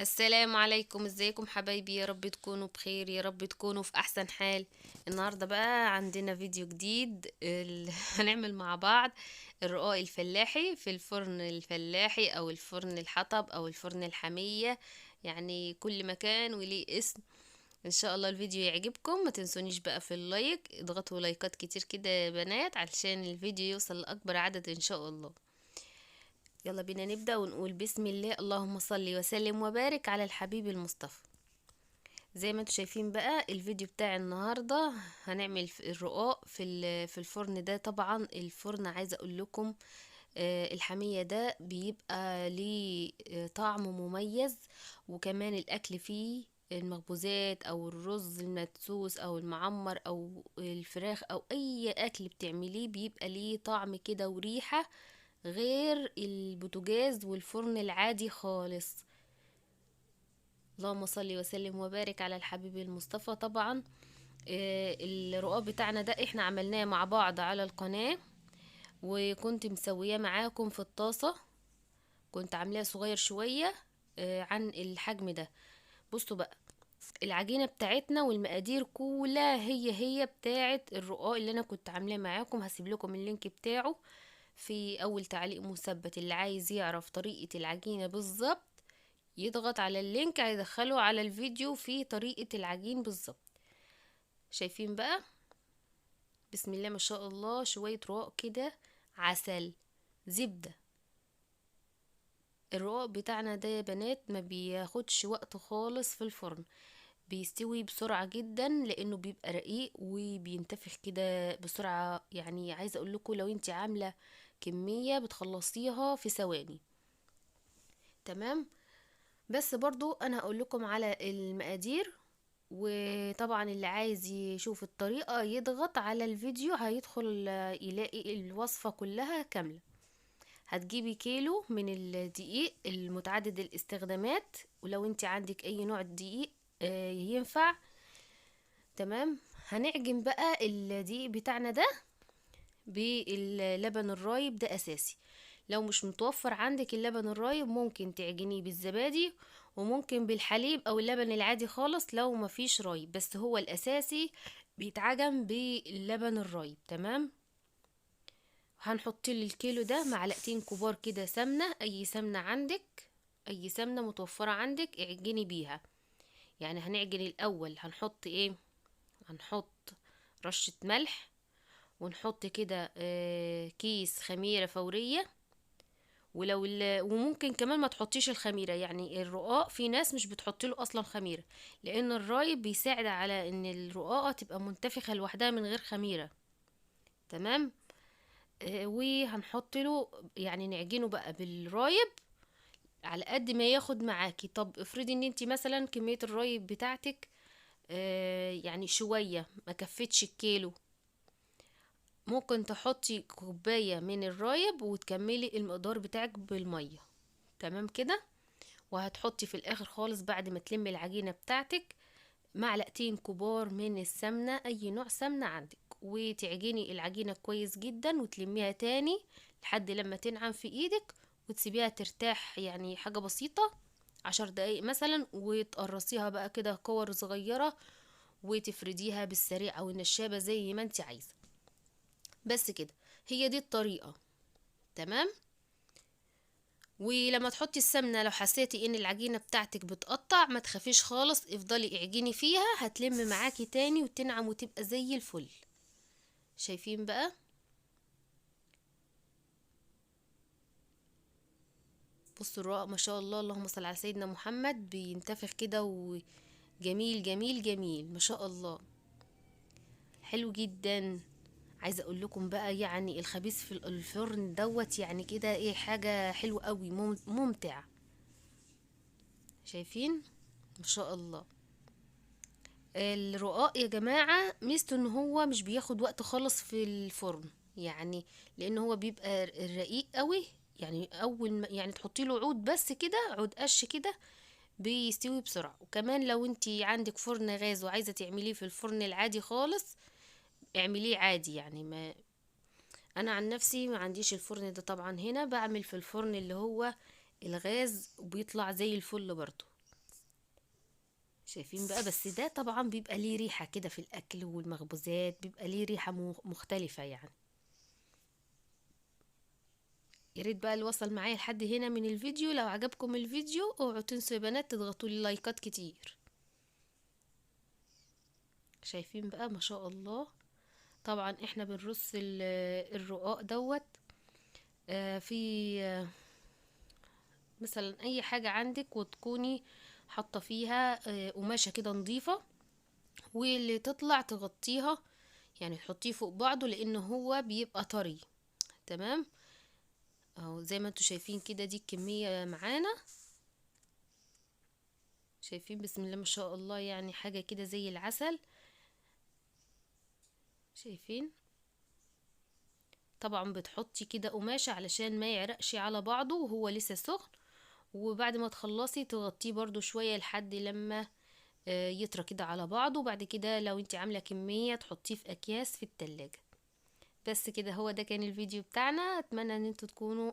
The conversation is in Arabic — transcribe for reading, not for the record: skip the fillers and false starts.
السلام عليكم، ازيكم حبايبي؟ يا رب تكونوا بخير، يا رب تكونوا في احسن حال. النهارده بقى عندنا فيديو جديد هنعمل مع بعض الرقاق الفلاحي في الفرن الفلاحي او الفرن الحطب او الفرن الحامية. يعني كل مكان وليه اسم. ان شاء الله الفيديو يعجبكم، ما تنسونيش بقى في اللايك، اضغطوا لايكات كتير كده يا بنات علشان الفيديو يوصل لاكبر عدد ان شاء الله. يلا بينا نبدأ ونقول بسم الله، اللهم صل وسلم وبارك على الحبيب المصطفى. زي ما انتوا شايفين بقى الفيديو بتاع النهاردة، هنعمل الرقاق في الفرن ده. طبعا الفرن عايزة اقول لكم الحمية ده بيبقى ليه طعم مميز. وكمان الاكل فيه المخبوزات او الرز المدسوس او المعمر او الفراخ او اي اكل بتعمليه بيبقى ليه طعم كده وريحة غير البوتاجاز والفرن العادي خالص. اللهم صل وسلم وبارك على الحبيب المصطفى. طبعا الرقاق بتاعنا ده احنا عملناه مع بعض على القناة، وكنت مسوياه معاكم في الطاسة. كنت عاملاه صغير شوية عن الحجم ده. بصوا بقى، العجينة بتاعتنا والمقادير كلها هي بتاعت الرقاق اللي انا كنت عاملاه معاكم. هسيب لكم اللينك بتاعه في اول تعليق مثبت. اللي عايز يعرف طريقة العجينة بالظبط يضغط على اللينك، هيدخله على الفيديو في طريقة العجين بالظبط. شايفين بقى؟ بسم الله ما شاء الله، شوية رقاق كده، عسل، زبدة. الرقاق بتاعنا ده يا بنات ما بياخدش وقت خالص في الفرن، بيستوي بسرعة جدا لانه بيبقى رقيق وبينتفخ كده بسرعة. يعني عايزة اقول لكم لو انت عاملة كمية بتخلصيها في ثواني. تمام. بس برضو انا هقول لكم على المقادير، وطبعا اللي عايز يشوف الطريقة يضغط على الفيديو هيدخل يلاقي الوصفة كلها كاملة. هتجيبي كيلو من الدقيق المتعدد الاستخدامات، ولو انت عندك اي نوع دقيق ينفع. تمام. هنعجن بقى الدقيق بتاعنا ده باللبن الرايب، ده اساسي. لو مش متوفر عندك اللبن الرايب ممكن تعجنيه بالزبادي، وممكن بالحليب او اللبن العادي خالص لو مفيش رايب، بس هو الاساسي بيتعجن باللبن الرايب. تمام. هنحط للكيلو ده معلقتين كبار كده سمنة، اي سمنة عندك، اي سمنة متوفرة عندك اعجني بيها. يعني هنعجن الاول، هنحط ايه؟ هنحط رشة ملح، ونحط كده كيس خميرة فورية. وممكن كمان ما تحطيش الخميرة، يعني الرقاق في ناس مش بتحط له اصلا خميرة، لان الرايب بيساعد على ان الرقاقة تبقى منتفخة لوحدها من غير خميرة. تمام. وهنحط له، يعني نعجنه بقى بالرايب على قد ما ياخد معاكي. طب افرضي ان انتي مثلا كمية الرايب بتاعتك يعني شوية ما كفتش الكيلو، ممكن تحطي كوباية من الرايب وتكملي المقدار بتاعك بالمية. تمام كده. وهتحطي في الاخر خالص بعد ما تلمي العجينة بتاعتك معلقتين كبار من السمنة، اي نوع سمنة عندك، وتعجني العجينة كويس جدا وتلميها تاني لحد لما تنعم في ايدك، وتسيبيها ترتاح يعني حاجة بسيطة 10 دقايق مثلا، وتقرصيها بقى كده كور صغيرة، وتفرديها بالسريع او النشابة زي ما انت عايزة. بس كده، هي دي الطريقة. تمام. ولما تحطي السمنة لو حسيتي ان العجينة بتاعتك بتقطع ما تخافيش خالص، افضلي اعجني فيها هتلم معاكي تاني وتنعم وتبقى زي الفل. شايفين بقى؟ بصوا الرقاق ما شاء الله، اللهم صل على سيدنا محمد، بينتفخ كده وجميل جميل جميل ما شاء الله، حلو جدا. عايزه اقول لكم بقى يعني الخبيث في الفرن دوت يعني كده ايه، حاجه حلوه قوي، ممتع. شايفين؟ ما شاء الله. الرقاق يا جماعة ميزته ان هو مش بياخد وقت خالص في الفرن، يعني لان هو بيبقى رقيق قوي. يعني اول ما يعني تحطي له عود بس كده، عود قش كده، بيستوي بسرعة. وكمان لو انتي عندك فرن غاز وعايزة تعمليه في الفرن العادي خالص اعمليه عادي. يعني ما انا عن نفسي ما عنديش الفرن ده طبعا، هنا بعمل في الفرن اللي هو الغاز وبيطلع زي الفل برضه. شايفين بقى؟ بس ده طبعا بيبقى ليه ريحة كده في الاكل والمخبوزات، بيبقى ليه ريحة مختلفة يعني. يا ريت بقى اللي وصل معايا لحد هنا من الفيديو، لو عجبكم الفيديو اوعوا تنسوا يا بنات تضغطوا لي لايكات كتير. شايفين بقى؟ ما شاء الله. طبعا احنا بنرص الرقاق دوت في مثلا اي حاجة عندك وتكوني حاطة فيها قماشة كده نظيفة، واللي تطلع تغطيها، يعني تحطيه فوق بعضه لانه هو بيبقى طري. تمام. اهو زي ما انتوا شايفين كده، دي الكمية معانا. شايفين؟ بسم الله ما شاء الله، يعني حاجة كده زي العسل. شايفين؟ طبعا بتحطي كده قماشة علشان ما يعرقش على بعضه وهو لسه سخن، وبعد ما تخلصي تغطيه برضو شوية لحد لما يطرى كده على بعضه، وبعد كده لو انت عاملة كمية تحطيه في اكياس في التلاجة. بس كده، هو ده كان الفيديو بتاعنا. اتمنى ان انتوا تكونوا